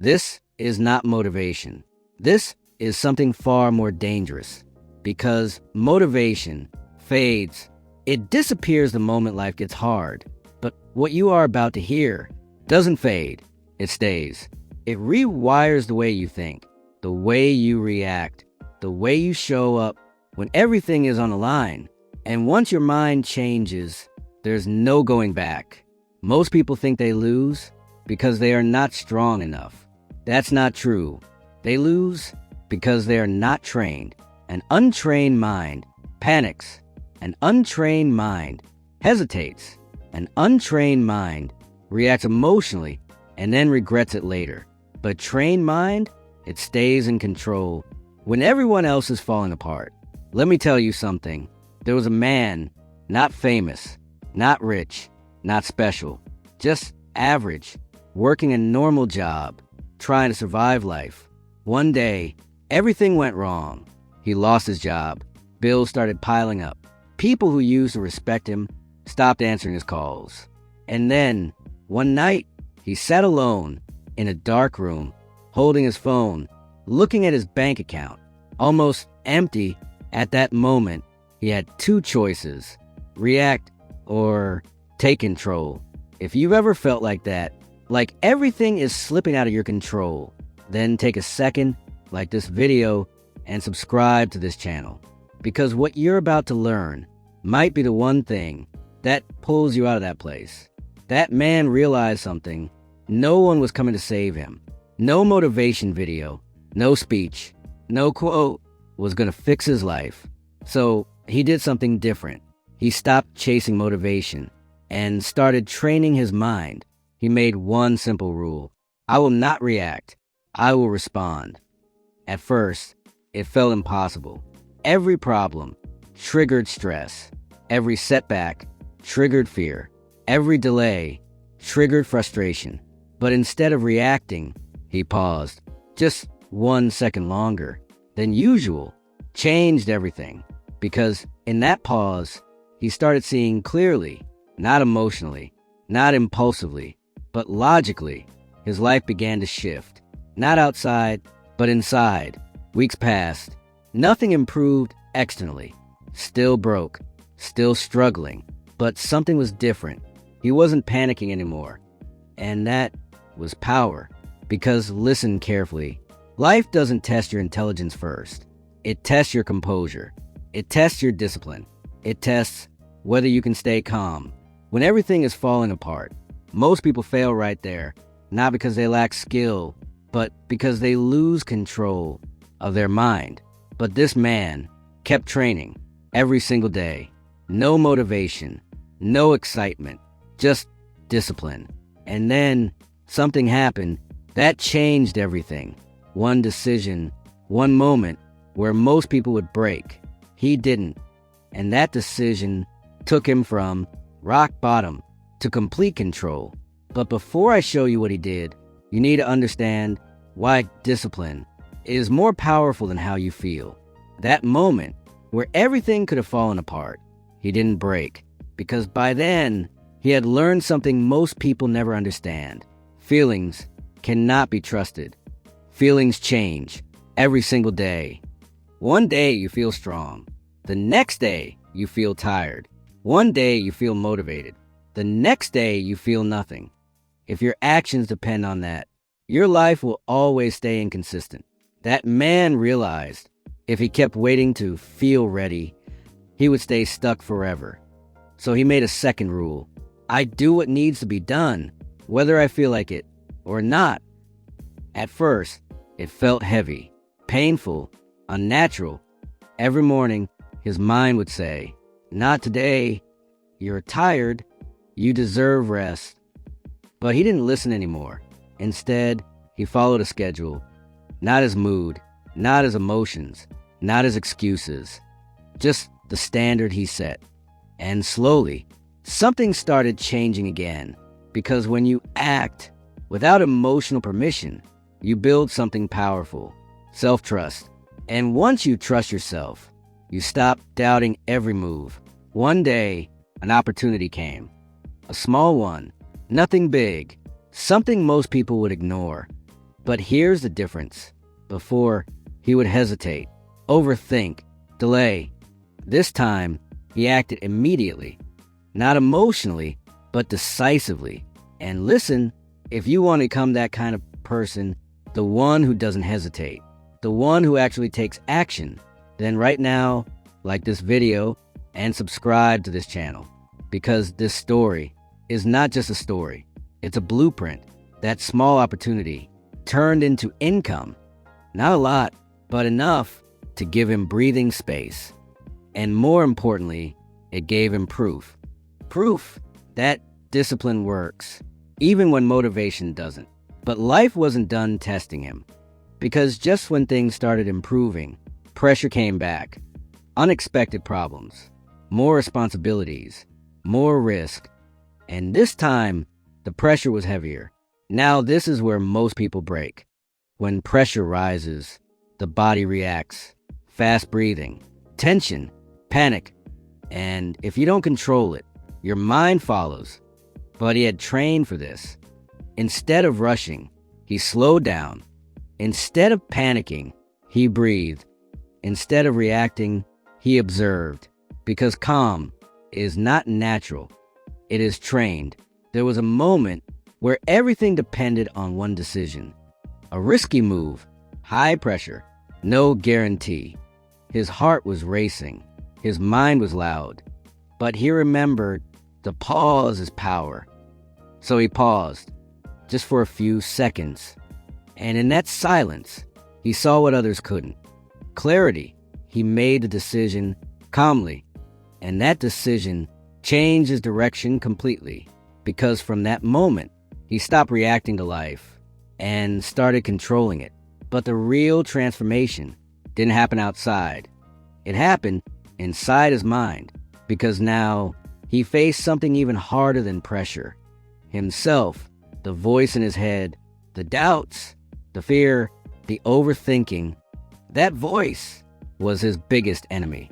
This is not motivation. This is something far more dangerous, because motivation fades. It disappears the moment life gets hard. But what you are about to hear doesn't fade. It stays. It rewires the way you think, the way you react, the way you show up when everything is on the line. And once your mind changes, there's no going back. Most people think they lose because they are not strong enough. That's not true. They lose because they are not trained. An untrained mind panics. An untrained mind hesitates. An untrained mind reacts emotionally and then regrets it later. But trained mind, it stays in control when everyone else is falling apart. Let me tell you something. There was a man, not famous, not rich, not special, just average, working a normal job, trying to survive life. One day, everything went wrong. He lost his job. Bills started piling up. People who used to respect him stopped answering his calls. And then, one night, he sat alone in a dark room, holding his phone, looking at his bank account, almost empty. At that moment, he had two choices: react or take control. If you've ever felt like that, like everything is slipping out of your control, then take a second, like this video, and subscribe to this channel. Because what you're about to learn might be the one thing that pulls you out of that place. That man realized something. No one was coming to save him. No motivation video, no speech, no quote was gonna fix his life. So he did something different. He stopped chasing motivation and started training his mind. He made one simple rule: I will not react, I will respond. At first, it felt impossible. Every problem triggered stress. Every setback triggered fear. Every delay triggered frustration. But instead of reacting, he paused just 1 second longer than usual. Changed everything. Because in that pause, he started seeing clearly, not emotionally, not impulsively, but logically. His life began to shift. Not outside, but inside. Weeks passed. Nothing improved externally. Still broke. Still struggling. But something was different. He wasn't panicking anymore. And that was power. Because listen carefully. Life doesn't test your intelligence first. It tests your composure. It tests your discipline. It tests whether you can stay calm when everything is falling apart. Most people fail right there, not because they lack skill, but because they lose control of their mind. But this man kept training every single day. No motivation, no excitement, just discipline. And then something happened that changed everything. One decision, one moment where most people would break. He didn't. And that decision took him from rock bottom to complete control. But before I show you what he did, you need to understand why discipline is more powerful than how you feel. That moment where everything could have fallen apart, he didn't break, because by then he had learned something most people never understand. Feelings cannot be trusted. Feelings change every single day. One day you feel strong. The next day you feel tired. One day you feel motivated. The next day you feel nothing. If your actions depend on that, your life will always stay inconsistent. That man realized if he kept waiting to feel ready, he would stay stuck forever. So he made a second rule. I do what needs to be done, whether I feel like it or not. At first, it felt heavy, painful, unnatural. Every morning, his mind would say, "Not today. You're tired. You deserve rest." But he didn't listen anymore. Instead, he followed a schedule. Not his mood, not his emotions, not his excuses. Just the standard he set. And slowly, something started changing again. Because when you act without emotional permission, you build something powerful, self-trust. And once you trust yourself, you stop doubting every move. One day, an opportunity came. A small one, nothing big, something most people would ignore. But here's the difference. Before, he would hesitate, overthink, delay. This time, he acted immediately, not emotionally, but decisively. And listen, if you want to become that kind of person, the one who doesn't hesitate, the one who actually takes action, then right now, like this video and subscribe to this channel. Because this story is not just a story, it's a blueprint. That small opportunity turned into income. Not a lot, but enough to give him breathing space. And more importantly, it gave him proof. Proof that discipline works, even when motivation doesn't. But life wasn't done testing him, because just when things started improving, pressure came back. Unexpected problems, more responsibilities, more risk. And this time, the pressure was heavier. Now this is where most people break. When pressure rises, the body reacts. Fast breathing, tension, panic. And if you don't control it, your mind follows. But he had trained for this. Instead of rushing, he slowed down. Instead of panicking, he breathed. Instead of reacting, he observed. Because calm is not natural, it is trained. There was a moment where everything depended on one decision. A risky move, high pressure, no guarantee. His heart was racing. His mind was loud. But he remembered the pause is power. So he paused, just for a few seconds. And in that silence, he saw what others couldn't. Clarity. He made the decision calmly. And that decision changed his direction completely. Because from that moment, he stopped reacting to life and started controlling it. But the real transformation didn't happen outside. It happened inside his mind. Because now he faced something even harder than pressure. Himself, the voice in his head, the doubts, the fear, the overthinking. That voice was his biggest enemy.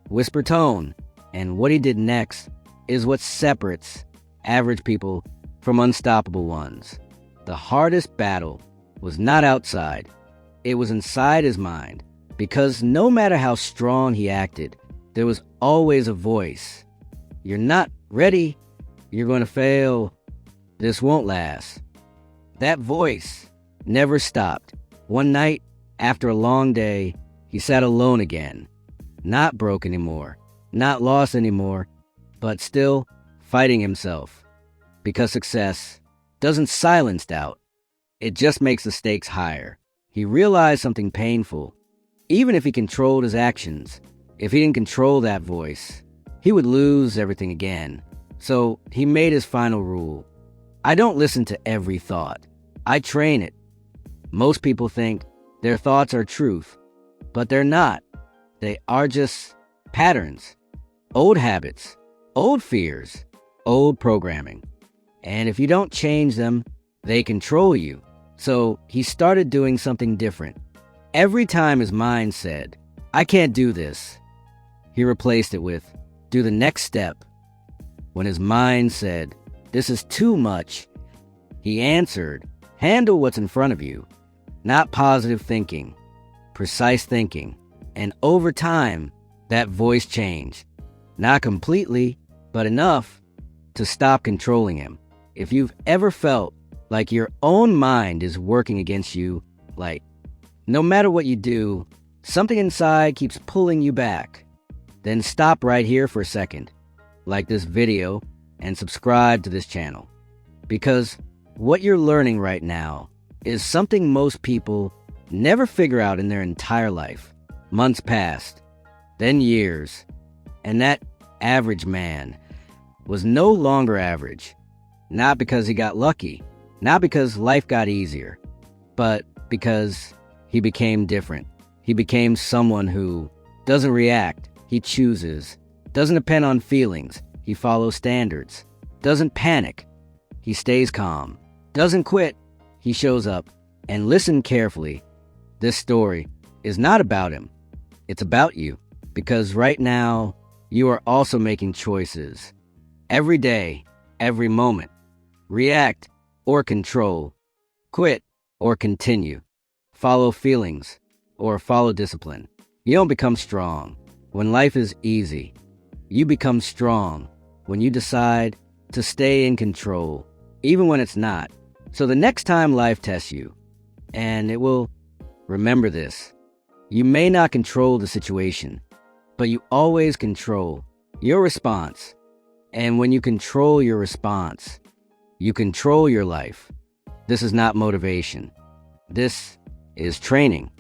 Whisper tone. And what he did next is what separates average people from unstoppable ones. The hardest battle was not outside. It was inside his mind. Because no matter how strong he acted, there was always a voice. You're not ready. You're going to fail. This won't last. That voice never stopped. One night, after a long day, he sat alone again. Not broke anymore. Not lost anymore. But still fighting himself. Because success doesn't silence doubt. It just makes the stakes higher. He realized something painful. Even if he controlled his actions, if he didn't control that voice, he would lose everything again. So he made his final rule. I don't listen to every thought. I train it. Most people think their thoughts are truth, but they're not. They are just patterns, old habits, old fears, old programming. And if you don't change them, they control you. So he started doing something different. Every time his mind said, I can't do this, he replaced it with, do the next step. When his mind said, this is too much, he answered, handle what's in front of you. Not positive thinking, precise thinking. And over time, that voice changed. Not completely, but enough to stop controlling him. If you've ever felt like your own mind is working against you, like no matter what you do, something inside keeps pulling you back, then stop right here for a second, like this video, and subscribe to this channel. Because what you're learning right now is something most people never figure out in their entire life. Months passed, then years, and that average man was no longer average. Not because he got lucky, not because life got easier, but because he became different. He became someone who doesn't react, he chooses. Doesn't depend on feelings, he follows standards. Doesn't panic, he stays calm. Doesn't quit, he shows up. And listen carefully, this story is not about him. It's about you. Because right now, you are also making choices. Every day, every moment. React or control. Quit or continue. Follow feelings or follow discipline. You don't become strong when life is easy. You become strong when you decide to stay in control, even when it's not. So the next time life tests you, and it will, remember this: you may not control the situation, but you always control your response. And when you control your response, you control your life. This is not motivation. This is training.